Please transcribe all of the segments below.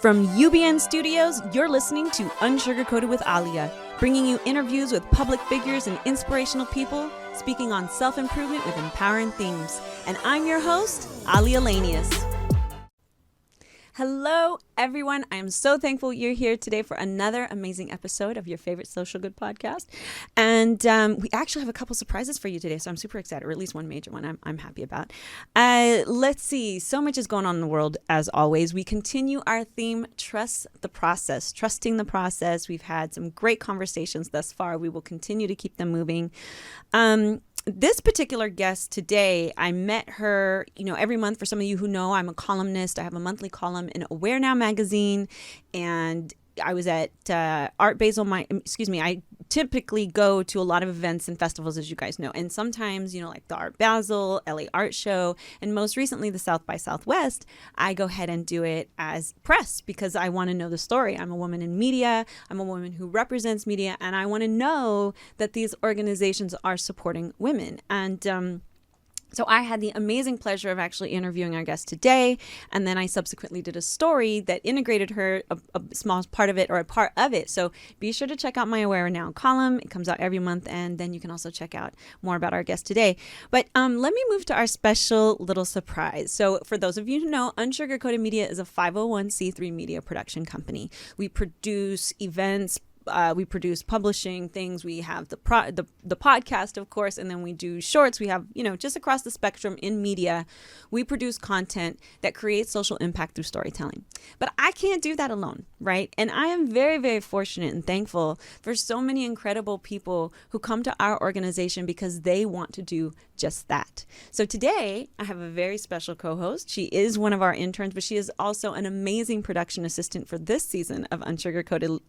From UBN Studios, you're listening to Unsugarcoated with Aalia, bringing you interviews with public figures and inspirational people speaking on self-improvement with empowering themes. And I'm your host, Aalia Lanius. Hello, everyone. I am so thankful you're here today for another amazing episode of your favorite social good podcast. And we actually have a couple surprises for you today, so I'm super excited, or at least one major one I'm happy about. Let's see. So much is going on in the world, as always. We continue our theme, Trust the Process, trusting the process. We've had some great conversations thus far. We will continue to keep them moving. This particular guest today, I met her, every month. For some of you who know, I'm a columnist. I have a monthly column in Aware Now magazine, and I was at Art Basel. I typically go to a lot of events and festivals, as you guys know, and sometimes, like the Art Basel, LA Art Show, and most recently the South by Southwest, I go ahead and do it as press because I want to know the story. I'm a woman in media. I'm a woman who represents media, and I want to know that these organizations are supporting women. And so I had the amazing pleasure of actually interviewing our guest today, and then I subsequently did a story that integrated her, a small part of it, or a part of it. So be sure to check out my Aware Now column. It comes out every month, and then you can also check out more about our guest today. But let me move to our special little surprise. So for those of you who know, Unsugarcoated Media is a 501c3 media production company. We produce events. We produce publishing things. We have the podcast, of course, and then we do shorts. We have, just across the spectrum in media, we produce content that creates social impact through storytelling. But I can't do that alone, right? And I am very, very fortunate and thankful for so many incredible people who come to our organization because they want to do just that. So today, I have a very special co-host. She is one of our interns, but she is also an amazing production assistant for this season of Unsugarcoated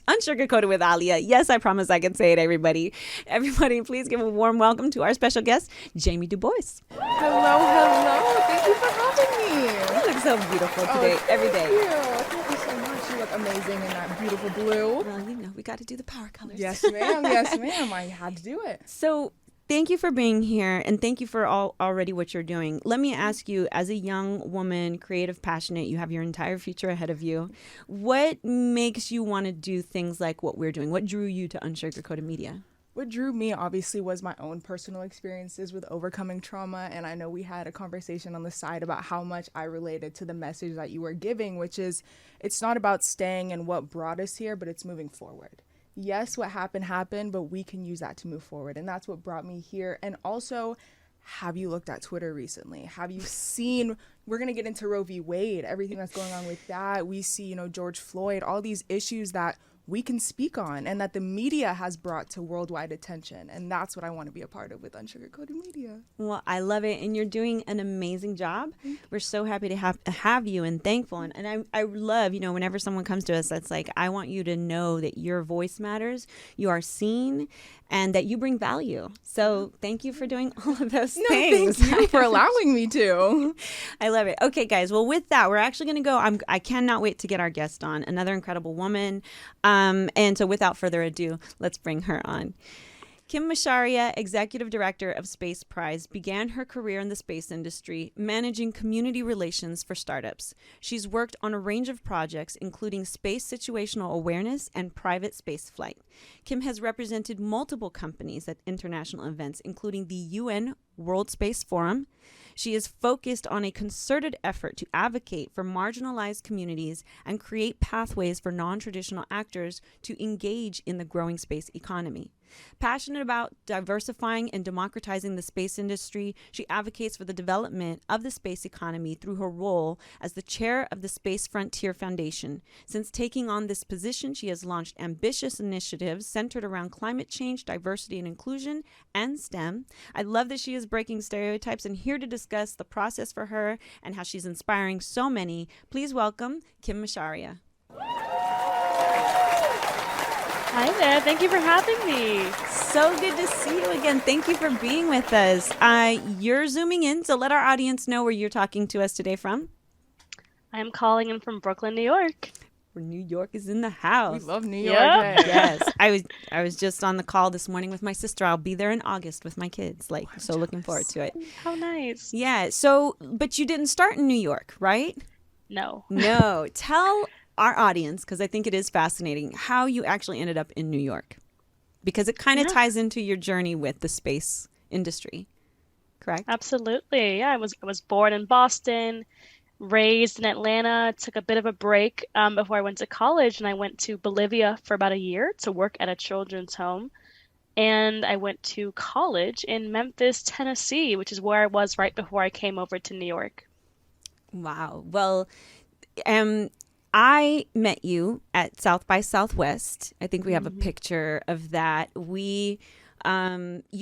Unsugarcoated with Aalia. Yes, I promise I can say it, everybody. Everybody, please give a warm welcome to our special guest, Jamie DuBose. Hello. Thank you for having me. You look so beautiful today, every day. Thank you so much. You look amazing in that beautiful blue. Well, we got to do the power colors. Yes, ma'am. Yes, ma'am. I had to do it. So thank you for being here, and thank you for already what you're doing. Let me ask you, as a young woman, creative, passionate, you have your entire future ahead of you. What makes you want to do things like what we're doing? What drew you to Unsugarcoated Media? What drew me, obviously, was my own personal experiences with overcoming trauma, and I know we had a conversation on the side about how much I related to the message that you were giving, which is, it's not about staying and what brought us here, but it's moving forward. Yes, what happened, but we can use that to move forward. And that's what brought me here. And also, have you looked at Twitter recently? Have you seen, we're going to get into Roevwade, everything that's going on with that. We see, George Floyd, all these issues that we can speak on and that the media has brought to worldwide attention. And that's what I want to be a part of with Unsugarcoated Media. Well, I love it. And you're doing an amazing job. We're so happy to have you and thankful. And I love, whenever someone comes to us, that's like, I want you to know that your voice matters, you are seen, and that you bring value. So thank you for doing all of those things. Thank you for allowing me to. I love it. Okay, guys. Well, with that, we're actually going to go. I cannot wait to get our guest on, another incredible woman. And so without further ado, let's bring her on. Kim Macharia, Executive Director of Space Prize, began her career in the space industry, managing community relations for startups. She's worked on a range of projects, including space situational awareness and private space flight. Kim has represented multiple companies at international events, including the UN World Space Forum. She is focused on a concerted effort to advocate for marginalized communities and create pathways for non-traditional actors to engage in the growing space economy. Passionate about diversifying and democratizing the space industry, she advocates for the development of the space economy through her role as the chair of the Space Frontier Foundation. Since taking on this position, she has launched ambitious initiatives centered around climate change, diversity and inclusion, and STEM. I love that she is breaking stereotypes, and here to discuss the process for her and how she's inspiring so many, please welcome Kim Macharia. Hi there. Thank you for having me. So good to see you again. Thank you for being with us. You're zooming in, so let our audience know where you're talking to us today from. I'm calling in from Brooklyn, New York. New York is in the house. We love New York. Yep. Yes. I was just on the call this morning with my sister. I'll be there in August with my kids. So looking forward to it. How nice. Yeah. So, but you didn't start in New York, right? No. No. Tell our audience, because I think it is fascinating, how you actually ended up in New York. Because it kind of Yeah, ties into your journey with the space industry, correct? absolutely. Yeah, I was born in Boston, raised in Atlanta, took a bit of a break before I went to college, and I went to Bolivia for about a year to work at a children's home. And I went to college in Memphis, Tennessee, which is where I was right before I came over to New York. Wow. Well, um, I met you at South by Southwest. I think we have a Hmm. picture of that. You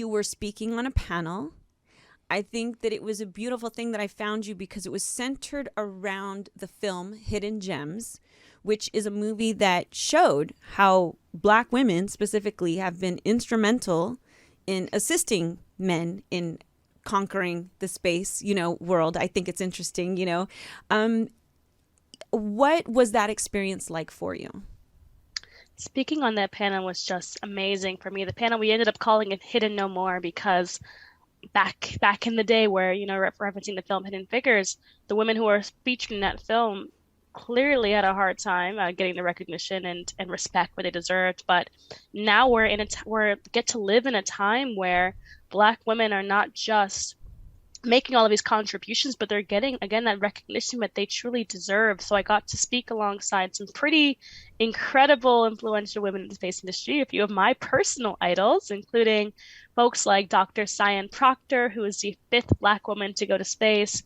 were speaking on a panel. I think that it was a beautiful thing that I found you because it was centered around the film Hidden Gems, which is a movie that showed how Black women specifically have been instrumental in assisting men in conquering the space, world. I think it's interesting, What was that experience like for you? Speaking on that panel was just amazing for me. The panel, we ended up calling it Hidden No More because back in the day where, referencing the film Hidden Figures, the women who were featured in that film clearly had a hard time getting the recognition and respect what they deserved. But now we're get to live in a time where Black women are not just making all of these contributions, but they're getting again that recognition that they truly deserve. So I got to speak alongside some pretty incredible, influential women in the space industry. A few of my personal idols, including folks like Dr. Cyan Proctor, who is the fifth Black woman to go to space.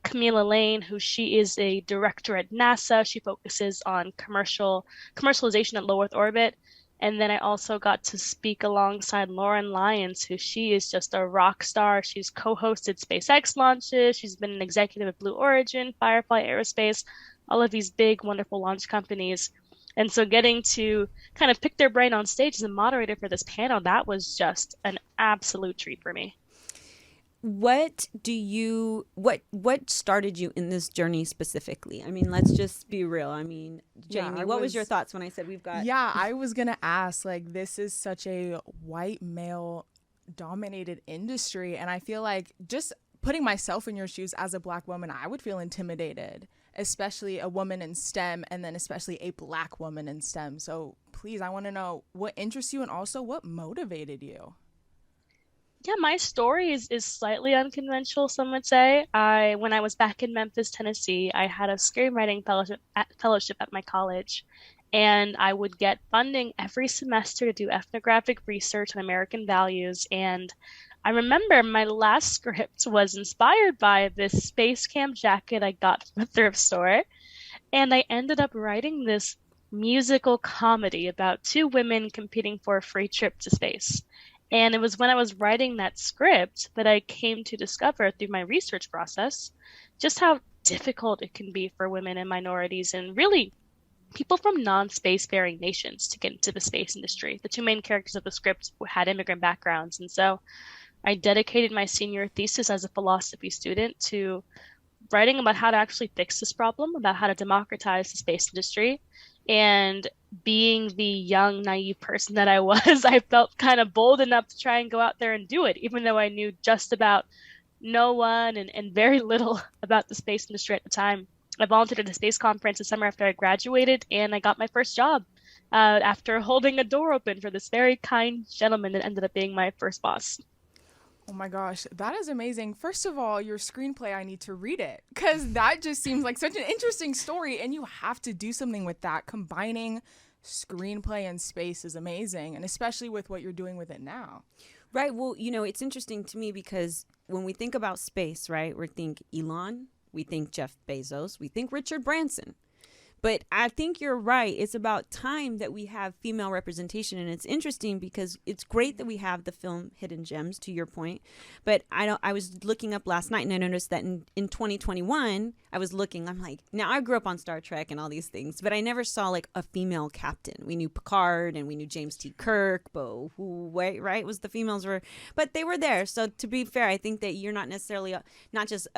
Camila Lane, who she is a director at NASA. She focuses on commercialization at low Earth orbit. And then I also got to speak alongside Lauren Lyons, who she is just a rock star. She's co-hosted SpaceX launches. She's been an executive at Blue Origin, Firefly Aerospace, all of these big, wonderful launch companies. And so getting to kind of pick their brain on stage as a moderator for this panel, that was just an absolute treat for me. What started you in this journey specifically? I mean, let's just be real. I mean, Yeah, Jamie, what was your thoughts when I said we've got Yeah, I was gonna ask, like, this is such a white male dominated industry, and I feel like just putting myself in your shoes as a Black woman, I would feel intimidated, especially a woman in STEM, and then especially a Black woman in STEM. So please, I want to know what interests you and also what motivated you. Yeah, my story is slightly unconventional, some would say. When I was back in Memphis, Tennessee, I had a screenwriting fellowship at my college, and I would get funding every semester to do ethnographic research on American values. And I remember my last script was inspired by this space camp jacket I got from a thrift store, and I ended up writing this musical comedy about two women competing for a free trip to space. And it was when I was writing that script that I came to discover through my research process just how difficult it can be for women and minorities and really people from non-space faring nations to get into the space industry. The two main characters of the script had immigrant backgrounds. And so I dedicated my senior thesis as a philosophy student to writing about how to actually fix this problem, about how to democratize the space industry. And being the young, naive person that I was, I felt kind of bold enough to try and go out there and do it, even though I knew just about no one and very little about the space industry at the time. I volunteered at a space conference the summer after I graduated, and I got my first job after holding a door open for this very kind gentleman that ended up being my first boss. Oh my gosh, that is amazing. First of all, your screenplay, I need to read it because that just seems like such an interesting story, and you have to do something with that. Combining screenplay and space is amazing, and especially with what you're doing with it now. Right. Well, it's interesting to me because when we think about space, right, we think Elon, we think Jeff Bezos, we think Richard Branson. But I think you're right. It's about time that we have female representation. And it's interesting because it's great that we have the film Hidden Gems, to your point. But I was looking up last night and I noticed that in 2021, I'm like, now I grew up on Star Trek and all these things, but I never saw like a female captain. We knew Picard and we knew James T. Kirk, Bo, right? Was the females were, but they were there. So to be fair, I think that you're not necessarily, not just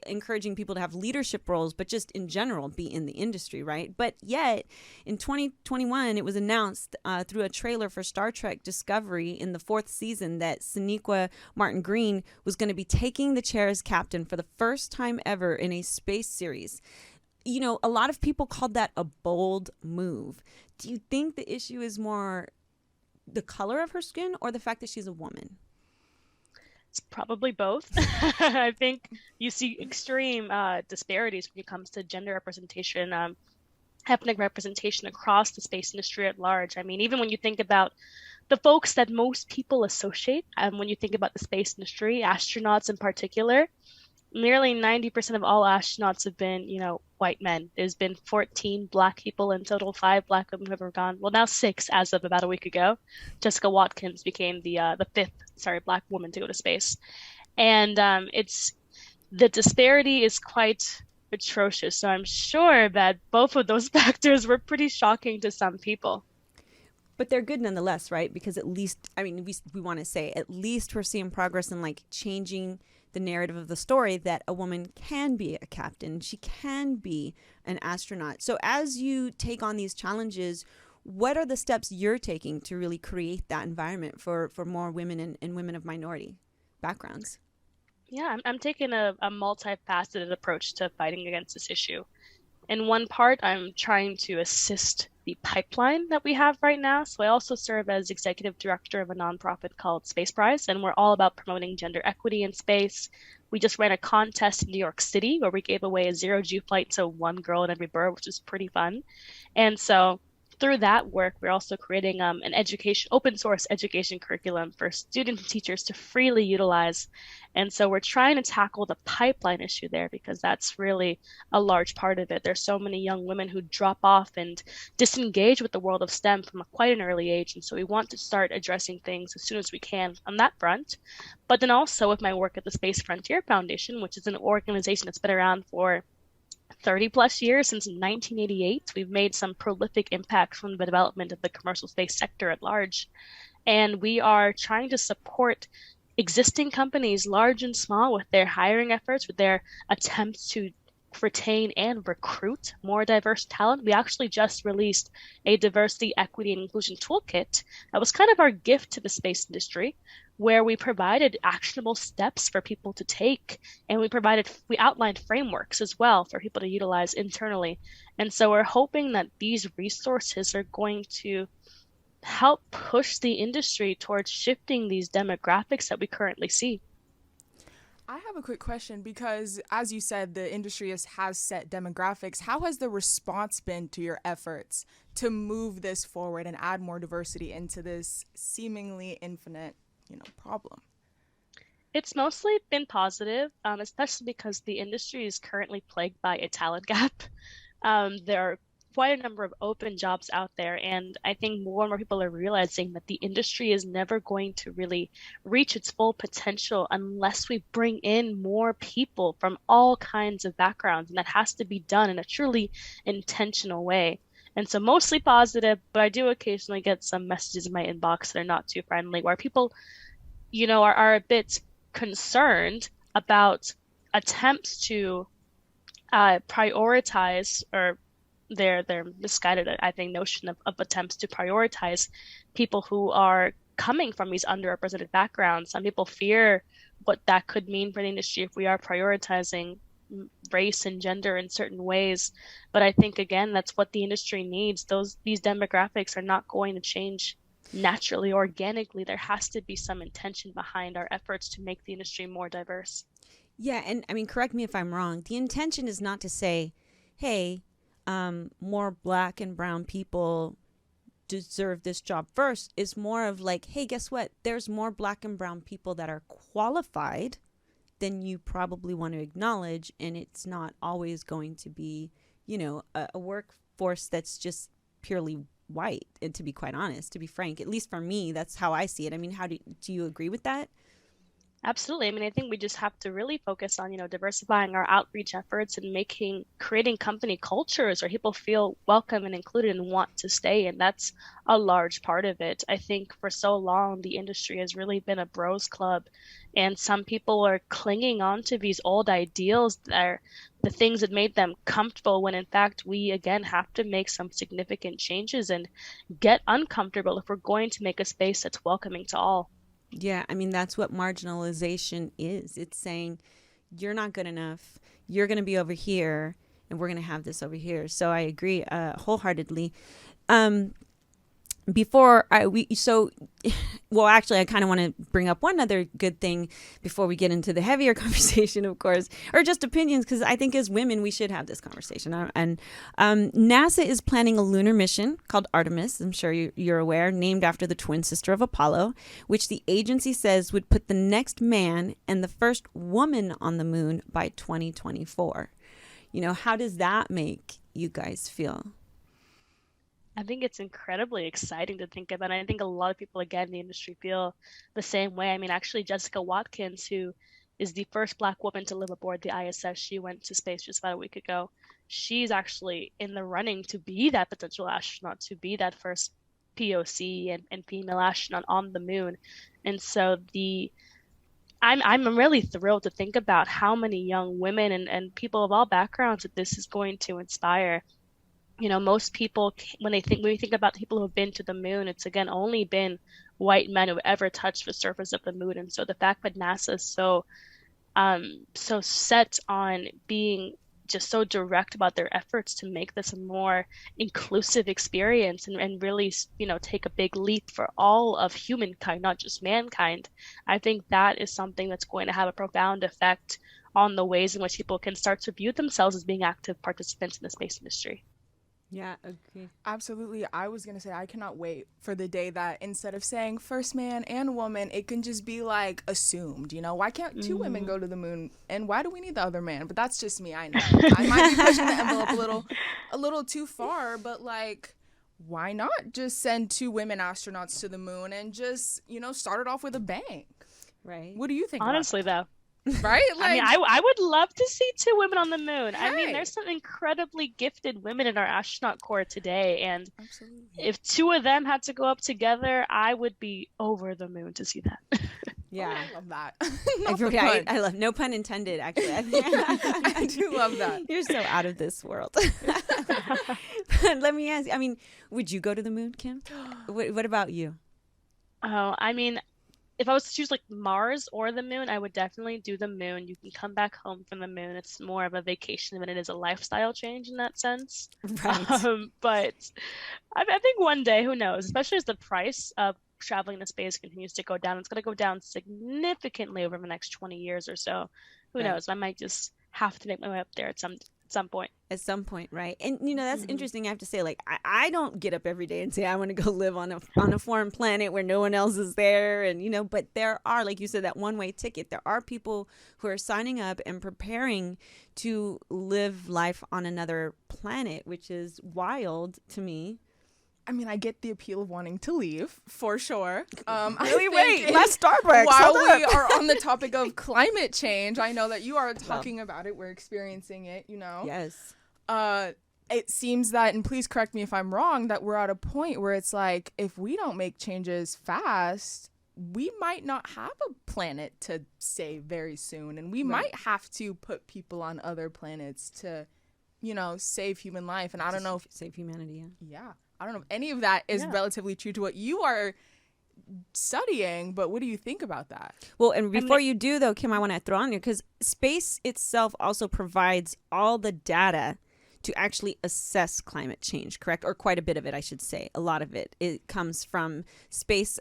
encouraging people to have leadership roles, but just in general, be in the industry. Right. But yet in 2021, it was announced through a trailer for Star Trek Discovery in the 4th season that Sonequa Martin Green was going to be taking the chair as captain for the first time ever in a space series. a lot of people called that a bold move. Do you think the issue is more the color of her skin or the fact that she's a woman? It's probably both. I think you see extreme disparities when it comes to gender representation, ethnic representation across the space industry at large. I mean, even when you think about the folks that most people associate, when you think about the space industry, astronauts in particular, nearly 90% of all astronauts have been, white men. There's been 14 Black people in total, 5 Black women who have ever gone. Well, now 6 as of about a week ago. Jessica Watkins became the fifth, Black woman to go to space. And it's the disparity is quite atrocious. So I'm sure that both of those factors were pretty shocking to some people. But they're good nonetheless, right? Because at least, I mean, we want to say at least we're seeing progress in like changing the narrative of the story that a woman can be a captain, she can be an astronaut. So as you take on these challenges, what are the steps you're taking to really create that environment for more women and women of minority backgrounds? Yeah, I'm taking a multifaceted approach to fighting against this issue. In one part, I'm trying to assist the pipeline that we have right now. So I also serve as executive director of a nonprofit called Space Prize, and we're all about promoting gender equity in space. We just ran a contest in New York City where we gave away a zero-G flight to one girl in every bird, which is pretty fun. And so through that work, we're also creating an open source education curriculum for students and teachers to freely utilize. And so we're trying to tackle the pipeline issue there because that's really a large part of it. There's so many young women who drop off and disengage with the world of STEM from quite an early age. And so we want to start addressing things as soon as we can on that front. But then also with my work at the Space Frontier Foundation, which is an organization that's been around for 30 plus years, since 1988, we've made some prolific impacts from the development of the commercial space sector at large. And we are trying to support existing companies, large and small, with their hiring efforts, with their attempts to retain and recruit more diverse talent. We actually just released a diversity, equity, and inclusion toolkit that was kind of our gift to the space industry, where we provided actionable steps for people to take, and we outlined frameworks as well for people to utilize internally. And so we're hoping that these resources are going to help push the industry towards shifting these demographics that we currently see. I have a quick question because, as you said, the industry has set demographics. How has the response been to your efforts to move this forward and add more diversity into this seemingly infinite, problem? It's mostly been positive, especially because the industry is currently plagued by a talent gap. There are quite a number of open jobs out there, and I think more and more people are realizing that the industry is never going to really reach its full potential unless we bring in more people from all kinds of backgrounds, and that has to be done in a truly intentional way. And so mostly positive, but I do occasionally get some messages in my inbox that are not too friendly, where people, are a bit concerned about attempts to prioritize, or their misguided, I think, notion of attempts to prioritize people who are coming from these underrepresented backgrounds. Some people fear what that could mean for the industry if we are prioritizing race and gender in certain ways. But I think, again, that's what the industry needs. These demographics are not going to change naturally, organically. There has to be some intention behind our efforts to make the industry more diverse. Yeah, and I mean, correct me if I'm wrong. The intention is not to say, hey, more Black and brown people deserve this job first. It's more of like, hey, guess what? There's more Black and brown people that are qualified than you probably want to acknowledge, and it's not always going to be, a workforce that's just purely white. And to be quite honest, to be frank, at least for me, that's how I see it. I mean, how do you agree with that? Absolutely. I mean, I think we just have to really focus on, diversifying our outreach efforts and creating company cultures where people feel welcome and included and want to stay. And that's a large part of it. I think for so long, the industry has really been a bros club, and some people are clinging on to these old ideals that are the things that made them comfortable, when in fact, we again have to make some significant changes and get uncomfortable if we're going to make a space that's welcoming to all. Yeah, I mean, that's what marginalization is. It's saying you're not good enough. You're going to be over here. and we're going to have this over here. So I agree wholeheartedly. Actually, I kind of want to bring up one other good thing before we get into the heavier conversation, of course, or just opinions, because I think as women, we should have this conversation. And NASA is planning a lunar mission called Artemis, I'm sure you're aware, named after the twin sister of Apollo, which the agency says would put the next man and the first woman on the moon by 2024. How does that make you guys feel? I think it's incredibly exciting to think about. And I think a lot of people, again, in the industry feel the same way. I mean, actually, Jessica Watkins, who is the first Black woman to live aboard the ISS, she went to space just about a week ago. She's actually in the running to be that potential astronaut, to be that first POC and female astronaut on the moon. And so I'm really thrilled to think about how many young women and people of all backgrounds that this is going to inspire. Most people, when we think about the people who have been to the moon, it's again only been white men who have ever touched the surface of the moon. And so the fact that NASA is so set on being just so direct about their efforts to make this a more inclusive experience and really, take a big leap for all of humankind, not just mankind, I think that is something that's going to have a profound effect on the ways in which people can start to view themselves as being active participants in the space industry. Yeah, okay. Absolutely. I was going to say, I cannot wait for the day that instead of saying first man and woman, it can just be like assumed, why can't two women go to the moon, and why do we need the other man? But that's just me. I know I might be pushing the envelope a little too far, but like, why not just send two women astronauts to the moon and just, start it off with a bang? Right. What do you think? Honestly, though. Right? Like, I would love to see two women on the moon. Hey. I mean, there's some incredibly gifted women in our astronaut corps today, and absolutely. If two of them had to go up together, I would be over the moon to see that. Yeah, I love that. I love, no pun intended, actually. I do love that. You're so out of this world. Let me ask, would you go to the moon, Kim? What about you? Oh, I mean, if I was to choose like Mars or the moon, I would definitely do the moon. You can come back home from the moon. It's more of a vacation than it is a lifestyle change in that sense. Right. But I think one day, who knows, especially as the price of traveling to space continues to go down. It's going to go down significantly over the next 20 years or so. Who knows? I might just have to make my way up there at some point. At some point, right? And that's interesting. I have to say, like, I don't get up every day and say I want to go live on a foreign planet where no one else is there, and but there are, like you said, that one-way ticket. There are people who are signing up and preparing to live life on another planet, which is wild to me. I mean, I get the appeal of wanting to leave, for sure. Wait, last Starbucks. While we are on the topic of climate change, I know that you are talking about it. We're experiencing it, Yes. It seems that, and please correct me if I'm wrong, that we're at a point where it's like, if we don't make changes fast, we might not have a planet to save very soon. And we might have to put people on other planets to, save human life. And I don't know if... Save humanity, Yeah. I don't know if any of that is relatively true to what you are studying, but what do you think about that? Well, and before you do, though, Kim, I want to throw on there, because space itself also provides all the data to actually assess climate change, correct? Or quite a bit of it, I should say. A lot of it. It comes from space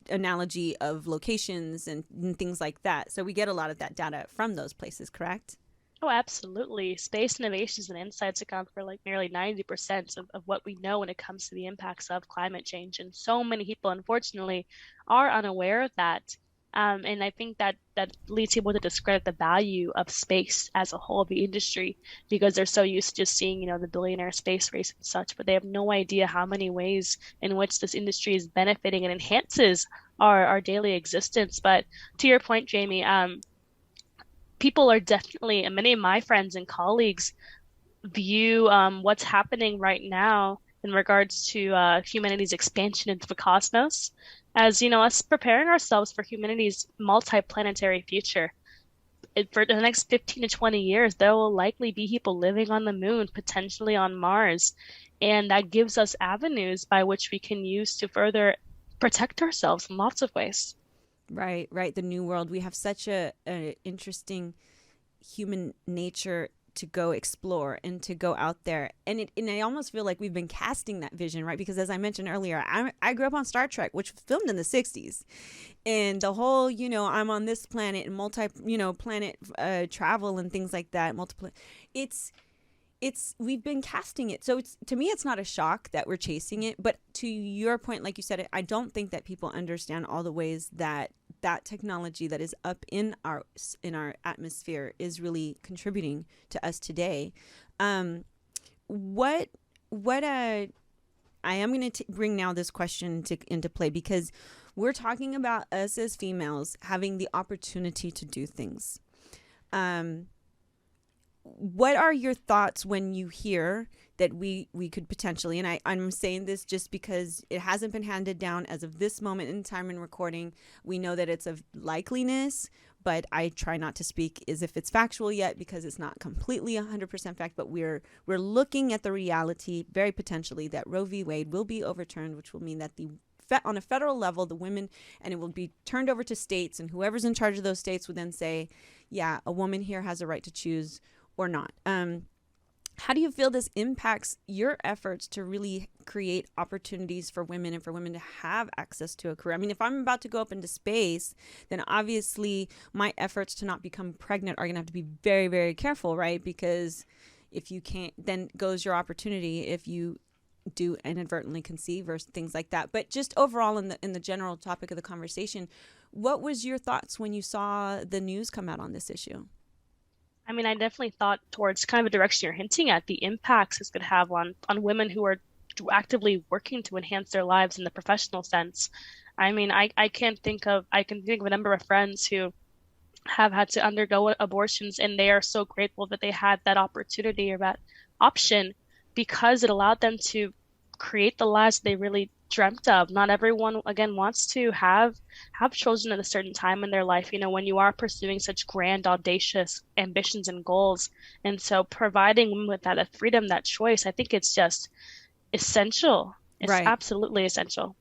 analogy of locations and things like that. So we get a lot of that data from those places, correct? Oh, absolutely. Space innovations and insights account for like nearly 90% of what we know when it comes to the impacts of climate change. And so many people, unfortunately, are unaware of that. And I think that leads people to discredit the value of space as a whole, the industry, because they're so used to just seeing, the billionaire space race and such, but they have no idea how many ways in which this industry is benefiting and enhances our daily existence. But to your point, Jamie, people are definitely, and many of my friends and colleagues view what's happening right now in regards to humanity's expansion into the cosmos as, us preparing ourselves for humanity's multi-planetary future. For the next 15 to 20 years, there will likely be people living on the moon, potentially on Mars, and that gives us avenues by which we can use to further protect ourselves in lots of ways. Right. The new world. We have such a interesting human nature to go explore and to go out there. And I almost feel like we've been casting that vision, right? Because as I mentioned earlier, I grew up on Star Trek, which was filmed in the 60s. And the whole, I'm on this planet and planet travel and things like that. We've been casting it. So to me, it's not a shock that we're chasing it. But to your point, like you said, I don't think that people understand all the ways that technology that is up in our atmosphere is really contributing to us today. I am going to bring now this question into play, because we're talking about us as females having the opportunity to do things. What are your thoughts when you hear that we could potentially, and I'm saying this just because it hasn't been handed down as of this moment in time in recording. We know that it's a likeliness, but I try not to speak as if it's factual yet, because it's not completely 100% fact, but we're looking at the reality very potentially that Roe v. Wade will be overturned, which will mean that on a federal level, the women, and it will be turned over to states, and whoever's in charge of those states would then say, yeah, a woman here has a right to choose or not. How do you feel this impacts your efforts to really create opportunities for women and for women to have access to a career? I mean, if I'm about to go up into space, then obviously my efforts to not become pregnant are going to have to be very, very careful, right? Because if you can't, then goes your opportunity if you do inadvertently conceive or things like that. But just overall in the general topic of the conversation, what was your thoughts when you saw the news come out on this issue? I mean, I definitely thought towards kind of a direction you're hinting at, the impacts this could have on women who are actively working to enhance their lives in the professional sense. I mean, I can think of a number of friends who have had to undergo abortions, and they are so grateful that they had that opportunity or that option, because it allowed them to create the lives they really dreamt of. Not everyone, again, wants to have children at a certain time in their life, when you are pursuing such grand, audacious ambitions and goals. And so providing women with that freedom, that choice, I think it's just essential. It's right. Absolutely essential.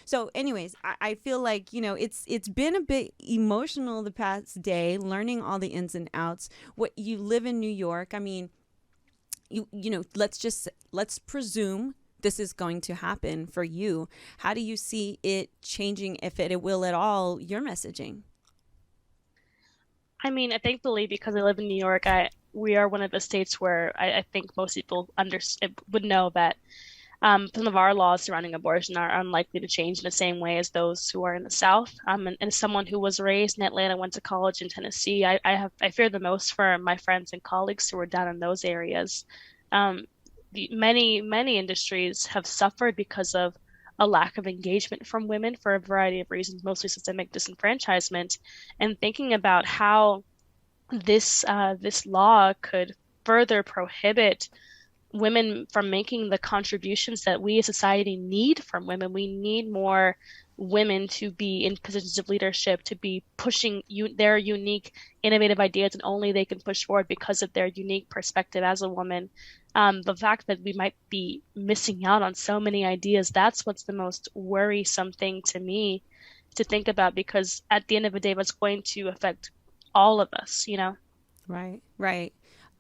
So anyways, I feel like, it's been a bit emotional the past day, learning all the ins and outs. What you live in New York, I mean, let's presume this is going to happen for you. How do you see it changing, if it will at all, your messaging? I mean, thankfully, because I live in New York, we are one of the states where I think most people would know that some of our laws surrounding abortion are unlikely to change in the same way as those who are in the South. And as someone who was raised in Atlanta, went to college in Tennessee, I fear the most for my friends and colleagues who are down in those areas. Many industries have suffered because of a lack of engagement from women for a variety of reasons, mostly systemic disenfranchisement. And thinking about how this law could further prohibit women from making the contributions that we as society need from women. We need more women to be in positions of leadership, to be pushing their unique, innovative ideas, and only they can push forward because of their unique perspective as a woman. The fact that we might be missing out on so many ideas, that's what's the most worrisome thing to me to think about, because at the end of the day, it's going to affect all of us, Right.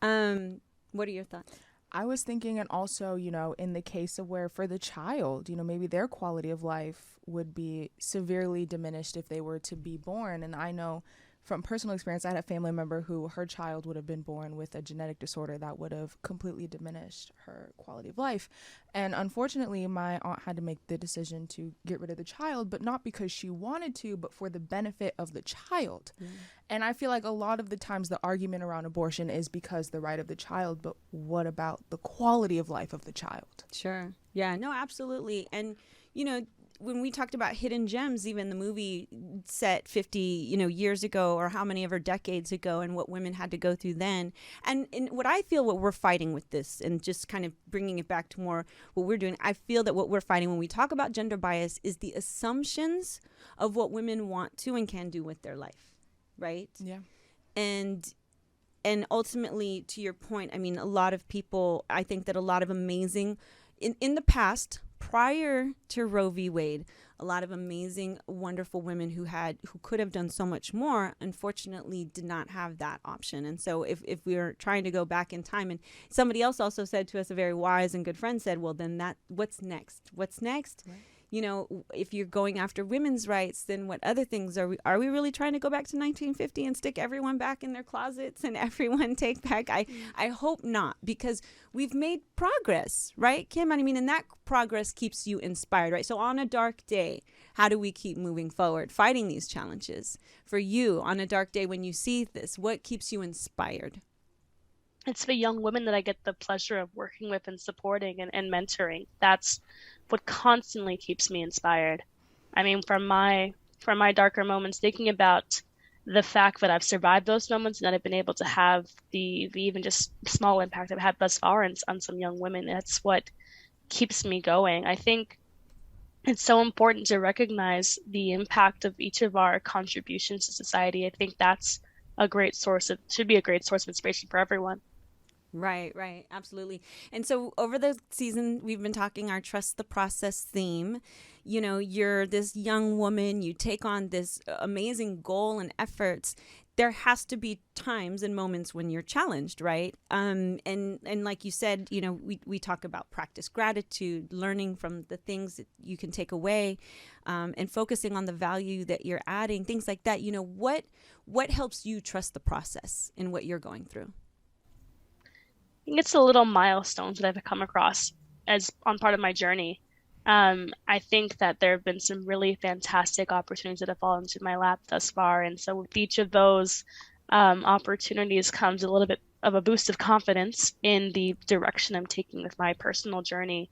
What are your thoughts? I was thinking, and also, in the case of where for the child, maybe their quality of life would be severely diminished if they were to be born. And I know from personal experience, I had a family member who her child would have been born with a genetic disorder that would have completely diminished her quality of life. And unfortunately, my aunt had to make the decision to get rid of the child, but not because she wanted to, but for the benefit of the child. Mm. And I feel like a lot of the times the argument around abortion is because the right of the child, but what about the quality of life of the child? Sure. Yeah, no, absolutely. And, when we talked about hidden gems, even the movie set 50, years ago, or how many ever decades ago, and what women had to go through then. And what I feel what we're fighting with this, and just kind of bringing it back to more what we're doing, I feel that what we're fighting when we talk about gender bias is the assumptions of what women want to and can do with their life, right? Yeah. And ultimately, to your point, I mean, a lot of people, I think that a lot of amazing, in the past, prior to Roe v. Wade, a lot of amazing, wonderful women who could have done so much more, unfortunately did not have that option. And so if we're trying to go back in time, and somebody else also said to us, a very wise and good friend said, well, then what's next? What's next? Right. You know, if you're going after women's rights, then what other things are we really trying to go back to 1950 and stick everyone back in their closets and everyone take back? I hope not, because we've made progress, right, Kim? I mean, and that progress keeps you inspired, right? So on a dark day, how do we keep moving forward, fighting these challenges? For you, on a dark day when you see this, what keeps you inspired? It's the young women that I get the pleasure of working with and supporting and mentoring. That's what constantly keeps me inspired. I mean, from my darker moments, thinking about the fact that I've survived those moments and that I've been able to have the even just small impact I've had thus far on some young women, that's what keeps me going. I think it's so important to recognize the impact of each of our contributions to society. I think that's should be a great source of inspiration for everyone. Right, absolutely. And so over the season, we've been talking our Trust the Process theme. You know, you're this young woman, you take on this amazing goal and efforts. There has to be times and moments when you're challenged, right? And like you said, you know, we talk about practice gratitude, learning from the things that you can take away, and focusing on the value that you're adding, things like that. You know, what helps you trust the process in what you're going through? I think it's the little milestones that I've come across as on part of my journey. I think that there have been some really fantastic opportunities that have fallen into my lap thus far. And so with each of those opportunities comes a little bit of a boost of confidence in the direction I'm taking with my personal journey.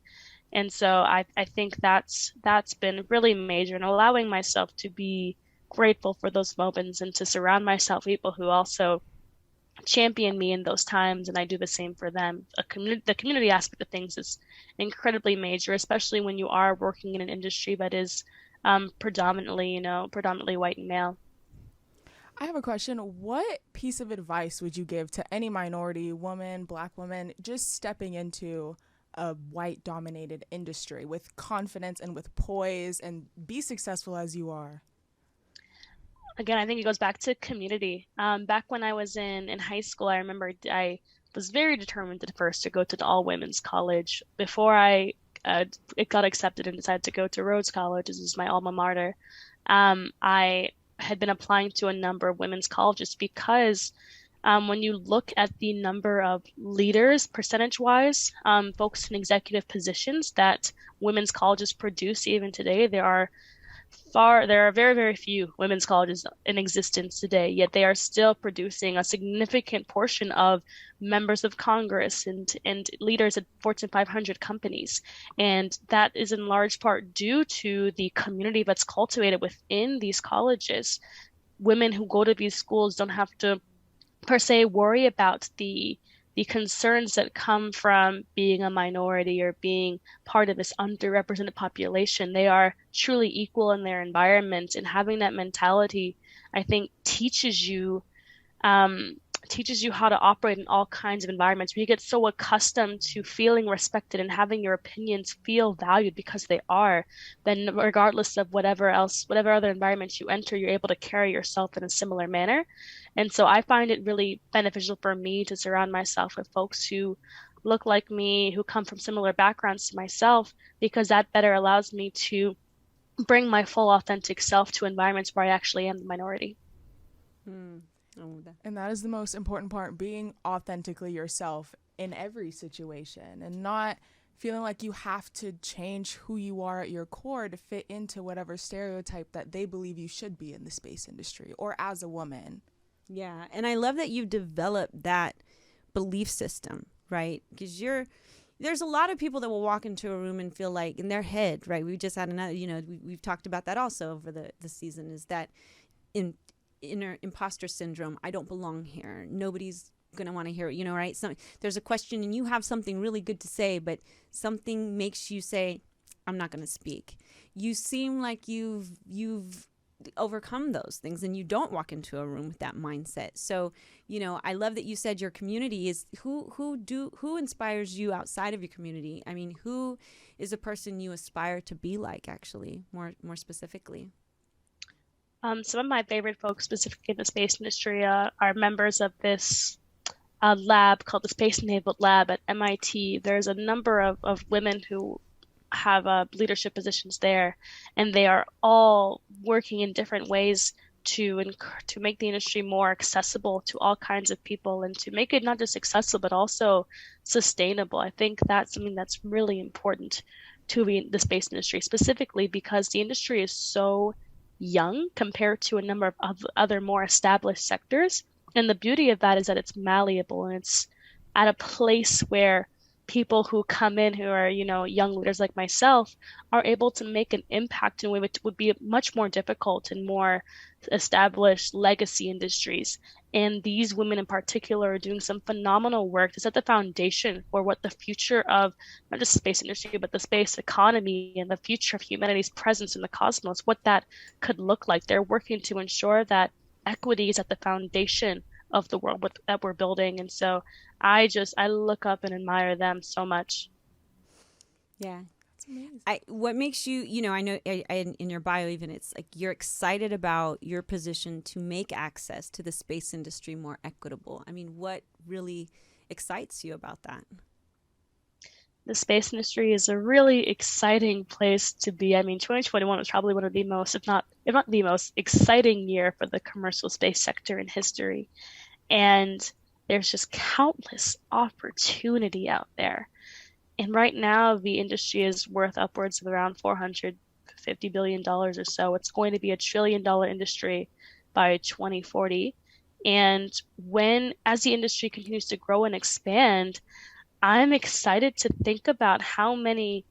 And so I think that's been really major, and allowing myself to be grateful for those moments and to surround myself with people who also champion me in those times, and I do the same for them. The community aspect of things is incredibly major, especially when you are working in an industry that is predominantly white and male. I have a question. What piece of advice would you give to any minority woman, Black woman, just stepping into a white-dominated industry with confidence and with poise and be successful as you are? Again, I think it goes back to community. Back when I was in high school, I remember I was very determined at first to go to the all-women's college. Before it got accepted and decided to go to Rhodes College, this is my alma mater, I had been applying to a number of women's colleges because when you look at the number of leaders, percentage-wise, folks in executive positions that women's colleges produce even today, there are very, very few women's colleges in existence today, yet they are still producing a significant portion of members of Congress and leaders at Fortune 500 companies. And that is in large part due to the community that's cultivated within these colleges. Women who go to these schools don't have to, per se, worry about the concerns that come from being a minority or being part of this underrepresented population. They are truly equal in their environment, and having that mentality, I think, teaches you how to operate in all kinds of environments. Where you get so accustomed to feeling respected and having your opinions feel valued because they are, then regardless of whatever other environments you enter, you're able to carry yourself in a similar manner. And so I find it really beneficial for me to surround myself with folks who look like me, who come from similar backgrounds to myself, because that better allows me to bring my full authentic self to environments where I actually am the minority. And that is the most important part, being authentically yourself in every situation and not feeling like you have to change who you are at your core to fit into whatever stereotype that they believe you should be in the space industry or as a woman. Yeah, and I love that you've developed that belief system, right? Because there's a lot of people that will walk into a room and feel like in their head, right? We just had another, we've talked about that also over the season, is that inner imposter syndrome. I don't belong here. Nobody's going to want to hear it, right? So there's a question and you have something really good to say, but something makes you say, I'm not going to speak. You seem like you've overcome those things and you don't walk into a room with that mindset. So, I love that you said your community is who inspires you outside of your community. I mean, who is a person you aspire to be like, actually, more specifically? Some of my favorite folks, specifically in the space industry, are members of this lab called the Space Enabled Lab at MIT. There's a number of women who have leadership positions there, and they are all working in different ways to make the industry more accessible to all kinds of people, and to make it not just accessible but also sustainable. I think that's something that's really important to the space industry, specifically because the industry is so young compared to a number of other more established sectors. And the beauty of that is that it's malleable, and it's at a place where people who come in who are, young leaders like myself are able to make an impact in a way which would be much more difficult in more established legacy industries. And these women in particular are doing some phenomenal work to set the foundation for what the future of not just the space industry, but the space economy and the future of humanity's presence in the cosmos, what that could look like. They're working to ensure that equity is at the foundation of the world that we're building. And so I look up and admire them so much. Yeah. That's amazing. What makes you, I know in your bio even, it's like you're excited about your position to make access to the space industry more equitable. I mean, what really excites you about that? The space industry is a really exciting place to be. I mean, 2021 was probably one of the most, if not the most exciting year for the commercial space sector in history. And there's just countless opportunity out there. And right now, the industry is worth upwards of around $450 billion or so. It's going to be $1 trillion industry by 2040. And as the industry continues to grow and expand, I'm excited to think about how many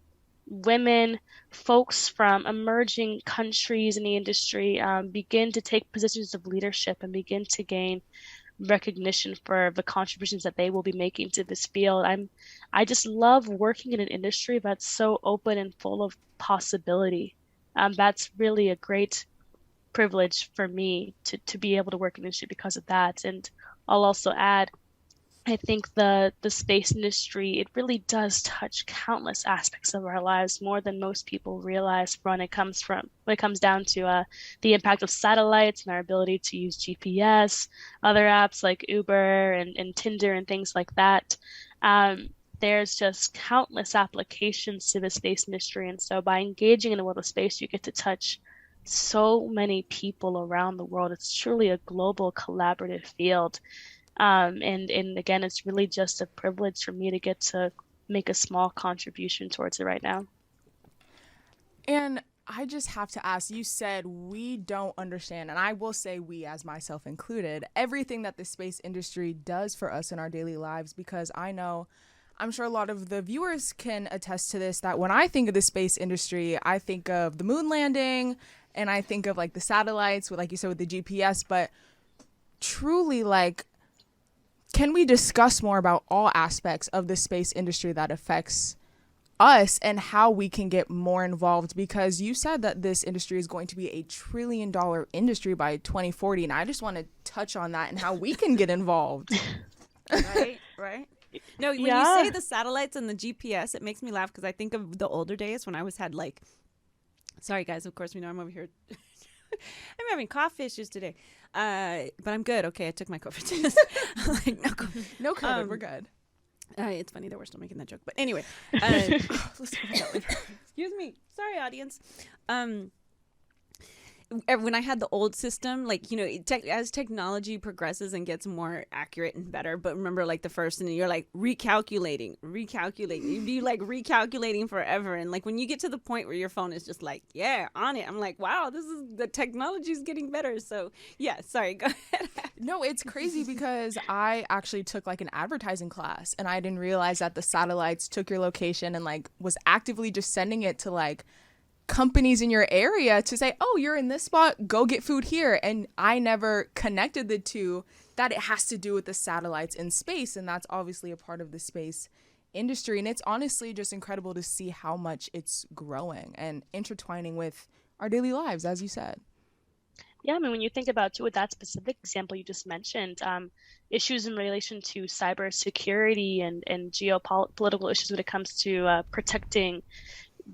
women, folks from emerging countries in the industry begin to take positions of leadership and begin to gain recognition for the contributions that they will be making to this field. I just love working in an industry that's so open and full of possibility. That's really a great privilege for me to be able to work in the industry because of that. And I'll also add, I think the space industry, it really does touch countless aspects of our lives, more than most people realize when it comes down to the impact of satellites and our ability to use GPS, other apps like Uber and Tinder and things like that. There's just countless applications to the space industry. And so by engaging in the world of space, you get to touch so many people around the world. It's truly a global collaborative field. And again, it's really just a privilege for me to get to make a small contribution towards it right now. And I just have to ask, you said we don't understand, and I will say we, as myself included, everything that the space industry does for us in our daily lives, because I'm sure a lot of the viewers can attest to this, that when I think of the space industry, I think of the moon landing and I think of like the satellites, like you said, with the GPS, but truly, like, can we discuss more about all aspects of the space industry that affects us and how we can get more involved? Because you said that this industry is going to be $1 trillion industry by 2040, and I just want to touch on that and how we can get involved. Right. No, when you say the satellites and the GPS, it makes me laugh because I think of the older days when I had like, sorry guys, of course we know I'm over here. I'm having cough issues today, but I'm good. Okay, I took my COVID test. I'm like, no COVID, we're good. It's funny that we're still making that joke, but anyway. Let's talk about that later. Excuse me. Sorry, audience. When I had the old system, like, as technology progresses and gets more accurate and better, but remember, like, the first, and you're like recalculating, you'd be like recalculating forever. And like when you get to the point where your phone is just like, yeah, on it, I'm like, wow, the technology is getting better. So yeah, sorry, go ahead. No, it's crazy because I actually took like an advertising class, and I didn't realize that the satellites took your location and like was actively just sending it to like companies in your area to say, oh, you're in this spot, go get food here. And I never connected the two, that it has to do with the satellites in space. And that's obviously a part of the space industry. And it's honestly just incredible to see how much it's growing and intertwining with our daily lives, as you said. Yeah, I mean, when you think about too, with that specific example you just mentioned, issues in relation to cybersecurity and geopolitical issues when it comes to protecting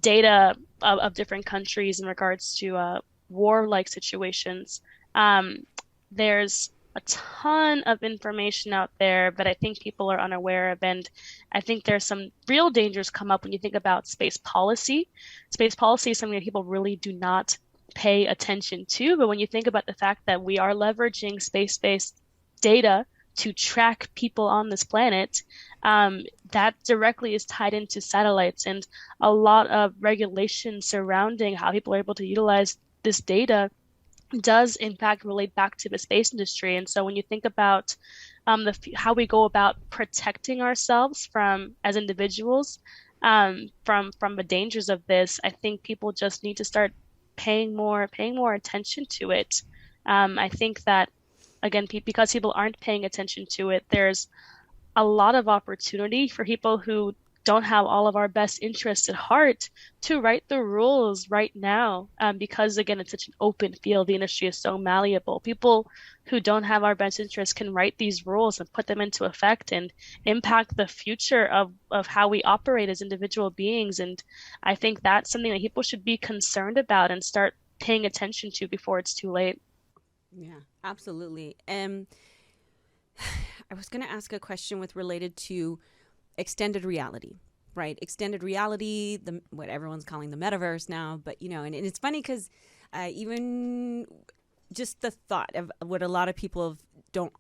data of different countries in regards to war-like situations. Um, there's a ton of information out there, but I think people are unaware of, and I think there's some real dangers come up when you think about space policy. Space policy is something that people really do not pay attention to, but when you think about the fact that we are leveraging space-based data to track people on this planet, that directly is tied into satellites and a lot of regulation surrounding how people are able to utilize this data does in fact relate back to the space industry. And so when you think about how we go about protecting ourselves from as individuals from the dangers of this, I think people just need to start paying more attention to it. I think that again, because people aren't paying attention to it, there's a lot of opportunity for people who don't have all of our best interests at heart to write the rules right now. Because again, it's such an open field. The industry is so malleable. People who don't have our best interests can write these rules and put them into effect and impact the future of how we operate as individual beings. And I think that's something that people should be concerned about and start paying attention to before it's too late. Yeah, absolutely. I was going to ask a question with related to extended reality, right? Extended reality, what everyone's calling the metaverse now, but and it's funny because even just the thought of what a lot of people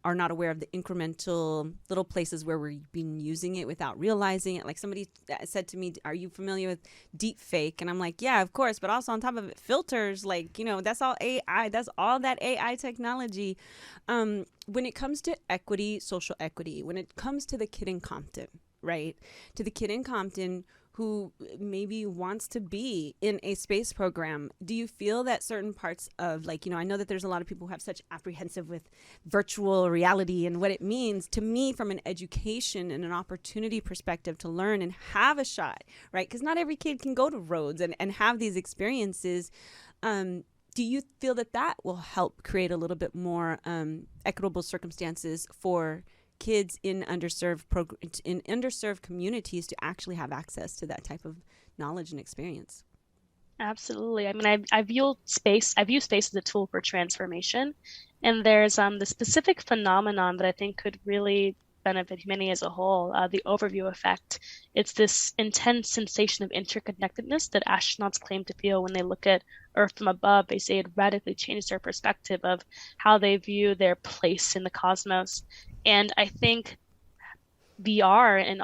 are not aware of, the incremental little places where we've been using it without realizing it. Like somebody said to me, "Are you familiar with deep fake?" And I'm like, "Yeah, of course." But also on top of it, filters, like that's all AI. That's all that AI technology. When it comes to equity, social equity, when it comes to the kid in Compton, right? To the kid in Compton who maybe wants to be in a space program, do you feel that certain parts of I know that there's a lot of people who have such apprehensive with virtual reality and what it means to me from an education and an opportunity perspective to learn and have a shot, right? Because not every kid can go to Rhodes and have these experiences. Do you feel that will help create a little bit more equitable circumstances for kids in underserved communities to actually have access to that type of knowledge and experience? Absolutely. I mean, I've used space as a tool for transformation, and there's the specific phenomenon that I think could really benefit humanity as a whole, the overview effect. It's this intense sensation of interconnectedness that astronauts claim to feel when they look at Earth from above. They say it radically changed their perspective of how they view their place in the cosmos. And I think VR and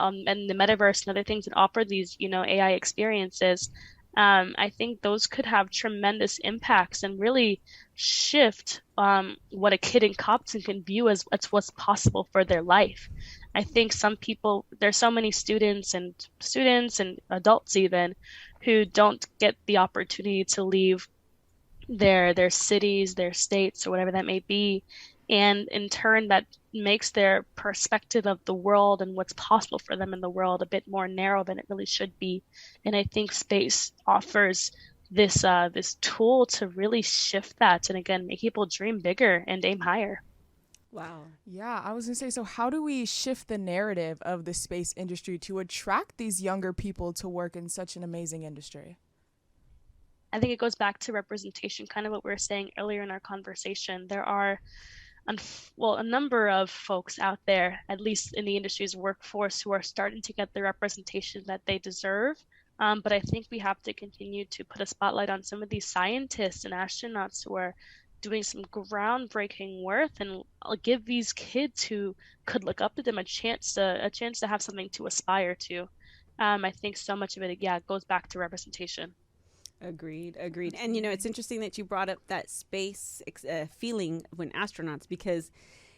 the metaverse and other things that offer these, AI experiences, I think those could have tremendous impacts and really shift what a kid in Compton can view as what's possible for their life. I think some people, there's so many students and adults even who don't get the opportunity to leave their cities, their states, or whatever that may be. And in turn, that makes their perspective of the world and what's possible for them in the world a bit more narrow than it really should be. And I think space offers this tool to really shift that and again make people dream bigger and aim higher. Wow. Yeah, I was going to say, so how do we shift the narrative of the space industry to attract these younger people to work in such an amazing industry? I think it goes back to representation, kind of what we were saying earlier in our conversation. There are a number of folks out there, at least in the industry's workforce, who are starting to get the representation that they deserve. But I think we have to continue to put a spotlight on some of these scientists and astronauts who are doing some groundbreaking work, and I'll give these kids who could look up to them a chance to have something to aspire to. I think so much of it, goes back to representation. Agreed. And it's interesting that you brought up that space feeling when astronauts, because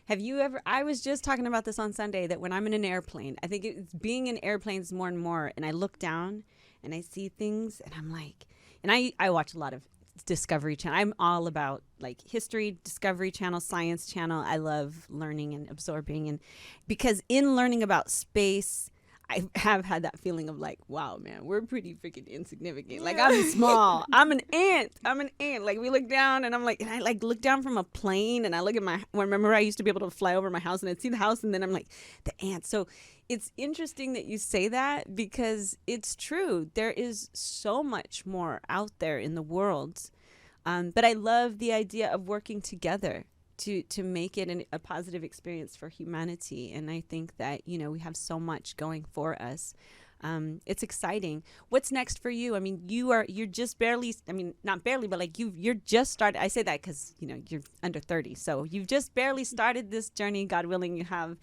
have you ever, I was just talking about this on Sunday, that when I'm in an airplane, I think it's being in airplanes more and more, and I look down and I see things and I'm like, and I watch a lot of Discovery Channel. I'm all about like history, Discovery Channel, Science Channel. I love learning and absorbing, and because in learning about space, I have had that feeling of like, wow, man, we're pretty freaking insignificant. Like, I'm small. I'm an ant. Like, we look down and I'm like, and I like look down from a plane and I look at remember I used to be able to fly over my house and I'd see the house and then I'm like, the ant. So it's interesting that you say that because it's true. There is so much more out there in the world. But I love the idea of working together to make it a positive experience for humanity. And I think that, we have so much going for us. It's exciting. What's next for you? I mean, you're just barely, I mean, not barely, but like you're just started. I say that because, you're under 30. So you've just barely started this journey. God willing, you have,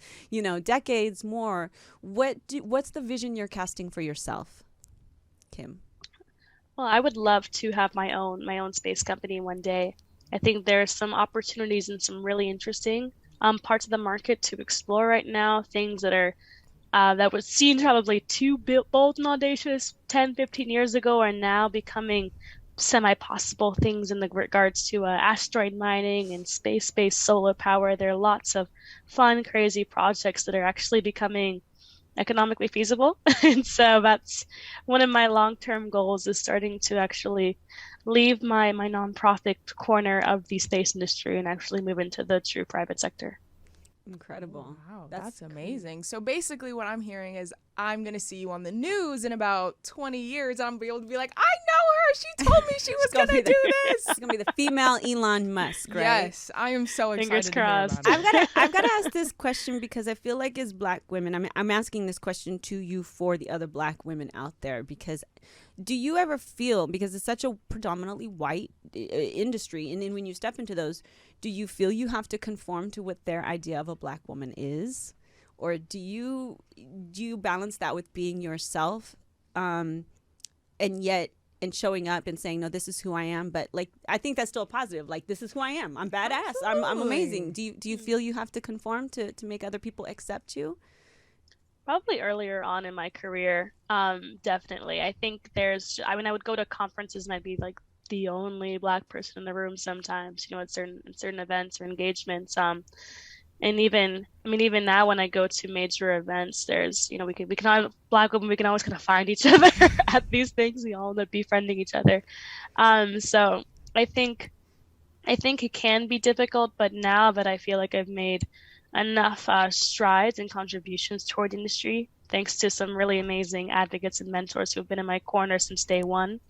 decades more. What's the vision you're casting for yourself, Kim? Well, I would love to have my own space company one day. I think there are some opportunities and some really interesting parts of the market to explore right now. Things that are that would seem probably too bold and audacious 10, 15 years ago are now becoming semi-possible things in the regards to asteroid mining and space-based solar power. There are lots of fun, crazy projects that are actually becoming economically feasible. And so that's one of my long-term goals, is starting to actually leave my nonprofit corner of the space industry and actually move into the true private sector. Incredible. Wow, that's amazing. So basically what I'm hearing is I'm going to see you on the news in about 20 years. I'm going to be able to be like, I know her. She told me she was going to do this. It's going to be the female Elon Musk, right? Yes, I am so excited. Fingers crossed. To hear about it. I've got to ask this question because I feel like as Black women, I'm asking this question to you for the other Black women out there, because do you ever feel, because it's such a predominantly white industry, and then when you step into those, do you feel you have to conform to what their idea of a Black woman is? Or do you balance that with being yourself, and showing up and saying, no, this is who I am? But like, I think that's still positive. Like, this is who I am. I'm badass. I'm amazing. Do you feel you have to conform to make other people accept you? Probably earlier on in my career, definitely. I think I would go to conferences and I'd be like the only Black person in the room sometimes, at certain events or engagements. And even now when I go to major events, there's, we can all, Black women, we can always kind of find each other at these things. We all end up befriending each other. So I think it can be difficult, but now that I feel like I've made enough strides and contributions toward industry, thanks to some really amazing advocates and mentors who have been in my corner since day one,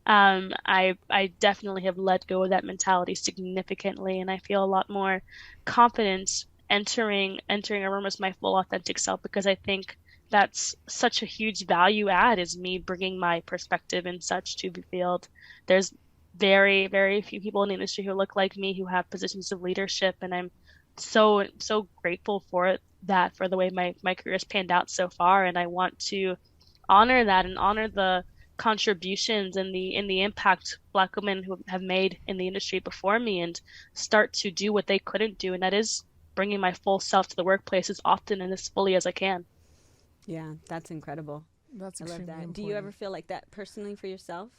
I definitely have let go of that mentality significantly, and I feel a lot more confident entering a room as my full authentic self, because I think that's such a huge value add, is me bringing my perspective and such to the field. There's very, very few people in the industry who look like me, who have positions of leadership, and I'm so grateful for that, for the way my career has panned out so far. And I want to honor that and honor the contributions and the impact Black women who have made in the industry before me, and start to do what they couldn't do, and that is bringing my full self to the workplace as often and as fully as I can. Yeah, that's incredible. That's I love that. important. Do you ever feel like that personally for yourself?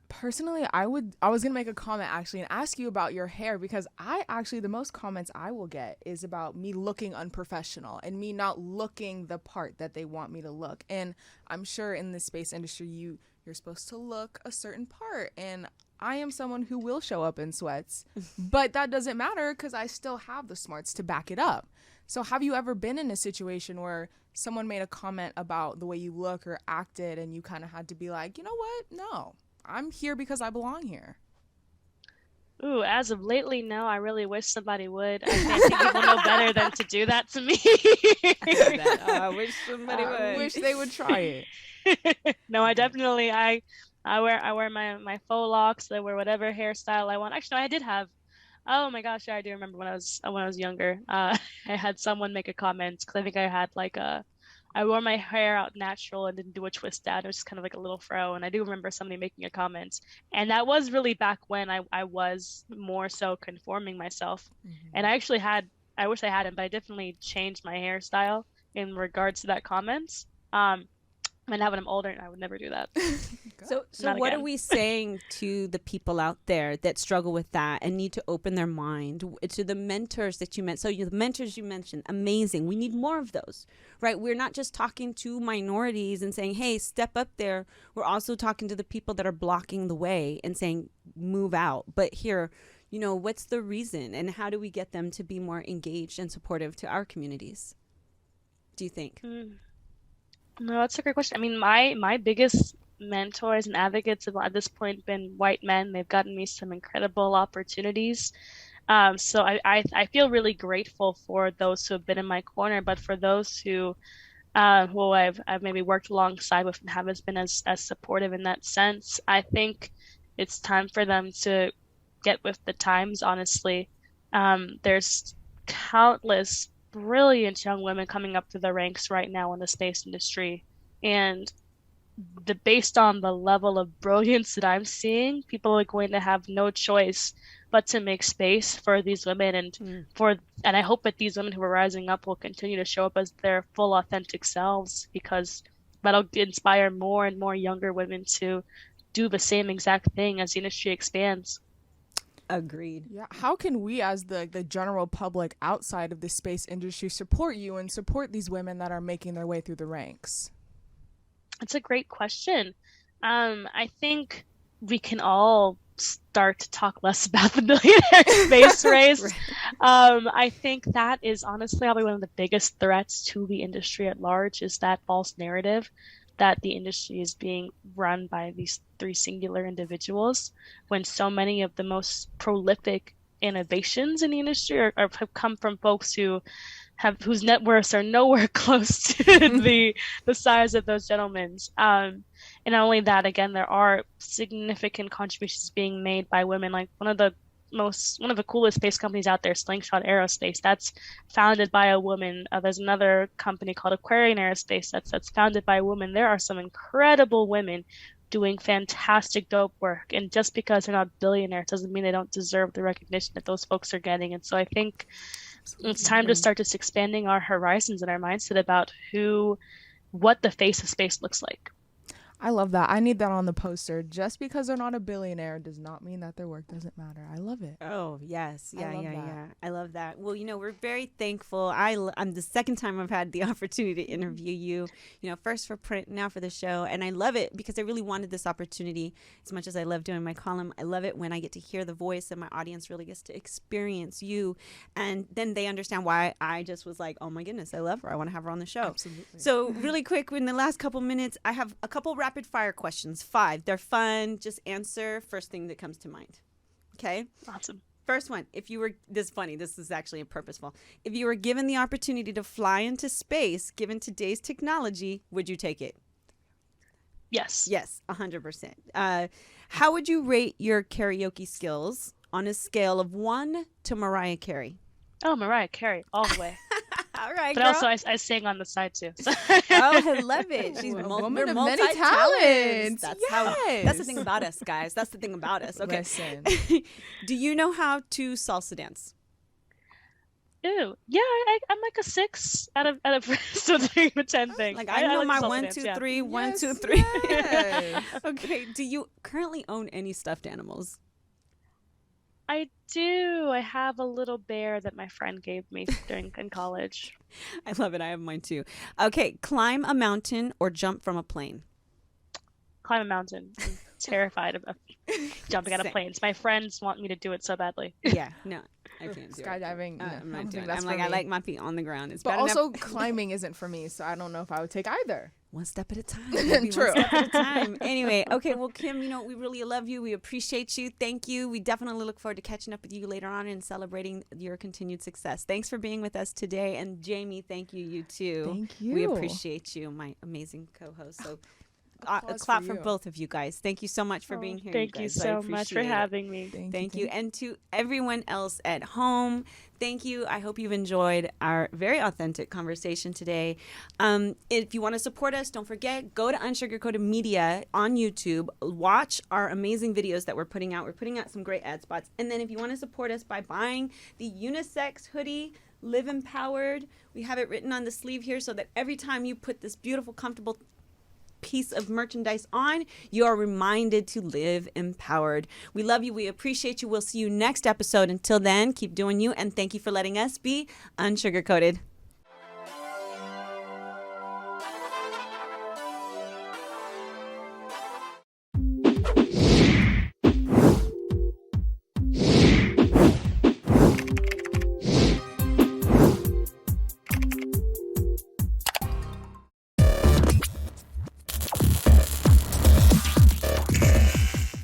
Personally, I was gonna make a comment actually and ask you about your hair, because the most comments I will get is about me looking unprofessional and me not looking the part that they want me to look. And I'm sure in the space industry, you're supposed to look a certain part, and I am someone who will show up in sweats, but that doesn't matter because I still have the smarts to back it up. So have you ever been in a situation where someone made a comment about the way you look or acted, and you kind of had to be like, you know what? No, I'm here because I belong here. Ooh, as of lately, no. I really wish somebody would. I think people know better than to do that to me. I wish somebody would. I wish they would try it. No, I definitely, I wear my faux locks. I wear whatever hairstyle I want. Actually, no, I did have. Oh my gosh, yeah, I do remember when I was younger. I had someone make a comment, because I think I had I wore my hair out natural and didn't do a twist down. It was just kind of like a little fro. And I do remember somebody making a comment, and that was really back when I was more so conforming myself. Mm-hmm. And I wish I hadn't, but I definitely changed my hairstyle in regards to that comment. And now when I'm older, I would never do that. So Not what are again. we saying to the people out there that struggle with that and need to open their mind, to the mentors that you meant? So the mentors you mentioned, amazing. We need more of those, right? We're not just talking to minorities and saying, hey, step up there. We're also talking to the people that are blocking the way and saying, move out. But here, what's the reason and how do we get them to be more engaged and supportive to our communities? Do you think? No, that's a great question. I mean, my biggest mentors and advocates have at this point been white men. They've gotten me some incredible opportunities. So I feel really grateful for those who have been in my corner, but for those who I've maybe worked alongside with and haven't been as supportive in that sense, I think it's time for them to get with the times, honestly. There's countless brilliant young women coming up through the ranks right now in the space industry. And based on the level of brilliance that I'm seeing, people are going to have no choice but to make space for these women and I hope that these women who are rising up will continue to show up as their full authentic selves, because that'll inspire more and more younger women to do the same exact thing as the industry expands. Agreed. Yeah. How can we, as the general public outside of the space industry, support you and support these women that are making their way through the ranks? It's a great question. I think we can all start to talk less about the millionaire space race. Right. I think that is honestly probably one of the biggest threats to the industry at large, is that false narrative that the industry is being run by these three singular individuals, when so many of the most prolific innovations in the industry have come from folks whose net worths are nowhere close to the size of those gentlemen's. And not only that, again, there are significant contributions being made by women. Like one of the coolest space companies out there, Slingshot Aerospace, that's founded by a woman. There's another company called Aquarian Aerospace that's founded by a woman. There are some incredible women doing fantastic, dope work. And just because they're not billionaires doesn't mean they don't deserve the recognition that those folks are getting. And so I think it's time to start just expanding our horizons and our mindset about what the face of space looks like. I love that. I need that on the poster. Just because they're not a billionaire does not mean that their work doesn't matter. I love it. Oh, yes. I love that. Yeah. I love that. Well, we're very thankful. I'm the second time I've had the opportunity to interview you, first for print, now for the show. And I love it because I really wanted this opportunity as much as I love doing my column. I love it when I get to hear the voice and my audience really gets to experience you. And then they understand why I just was like, oh my goodness, I love her. I want to have her on the show. Absolutely. So really quick, in the last couple minutes, I have a couple rapid fire questions. 5. They're fun. Just answer first thing that comes to mind. Okay? Awesome. First one. This is funny. This is actually purposeful. If you were given the opportunity to fly into space, given today's technology, would you take it? Yes. Yes, 100%. How would you rate your karaoke skills on a scale of 1 to Mariah Carey? Oh, Mariah Carey, all the way. All right, But girl. also, I sang on the side too. So. Oh, I love it. She's A we're woman of many multi-talents. talents. That's the thing about us, guys. That's the thing about us. Okay. Listen. Do you know how to salsa dance? Ew. Yeah, I'm like a 6 out of still doing the 10 thing. Like I know like my salsa 1, dance, 2, yeah. 3, 1, Yes, 2, 3. yes. Okay. Do you currently own any stuffed animals? I do. I have a little bear that my friend gave me in college. I love it. I have mine too. Okay. Climb a mountain or jump from a plane? Climb a mountain. I'm terrified of jumping out of Same. planes. My friends want me to do it so badly. Yeah. No, I can't do it. Skydiving. No, I'm I don't not think doing it. that's I'm for like, I me. like my feet on the ground. It's But bad also, enough. climbing isn't for me, so I don't know if I would take either. One step at a time. Baby, True. One step at a time. Anyway, okay. Well, Kim, we really love you. We appreciate you. Thank you. We definitely look forward to catching up with you later on and celebrating your continued success. Thanks for being with us today. And Jamie, thank you. You too. Thank you. We appreciate you, my amazing co-host. So a Applause clap for for you. both of you guys. Thank you so much for being here. Thank you guys. I so much for appreciate it. having me. Thank you. And to everyone else at home, thank you. I hope you've enjoyed our very authentic conversation today. If you want to support us, don't forget, go to UNSUGARCOATED Media on YouTube. Watch our amazing videos that we're putting out. We're putting out some great ad spots. And then if you want to support us by buying the unisex hoodie, Live Empowered, we have it written on the sleeve here so that every time you put this beautiful, comfortable piece of merchandise on, you are reminded to live empowered. We love you. We appreciate you. We'll see you next episode. Until then, keep doing you, and thank you for letting us be unsugarcoated.